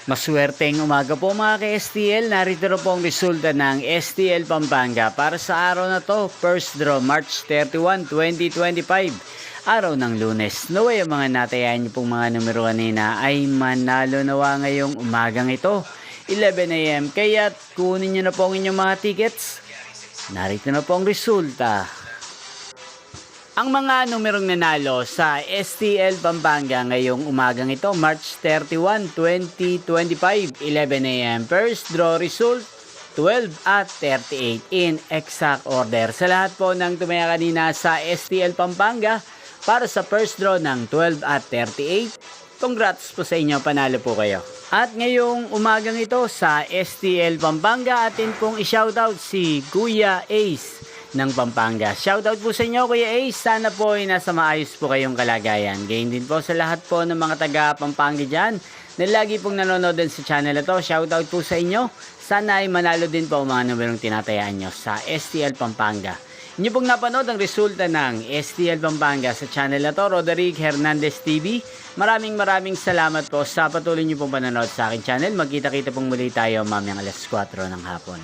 Maswerteng umaga po mga ka-STL. Narito na po ang resulta ng STL Pampanga para sa araw na to, first draw March 31, 2025. Araw ng Lunes. Naway ang mga natayan niyo pong mga numero kanina ay manalo nawa ngayong umagang ito, 11 AM. Kaya kunin niyo na po ang inyong mga tickets. Narito na po ang resulta. Ang mga numerong nanalo sa STL Pampanga ngayong umagang ito, March 31, 2025, 11 AM. First draw result, 12 at 38 in exact order. Sa lahat po ng tumaya kanina sa STL Pampanga para sa first draw ng 12 at 38, congrats po sa inyo, panalo po kayo. At ngayong umagang ito sa STL Pampanga, atin pong i-shoutout si Kuya Ace ng Pampanga. Shoutout po sa inyo, Kuya Ace. Sana po ay nasa maayos po kayong kalagayan. Gayon din po sa lahat po ng mga taga Pampanga dyan na lagi pong nanonood din sa channel na to. Shoutout po sa inyo. Sana ay manalo din po ang mga numerong tinatayaan nyo sa STL Pampanga. Inyo pong napanood ang resulta ng STL Pampanga sa channel na to, Roderick Hernandez TV. Maraming salamat po sa patuloy nyo pong panonood sa aking channel. Magkita-kita pong muli tayo mamayang alas 4 ng hapon.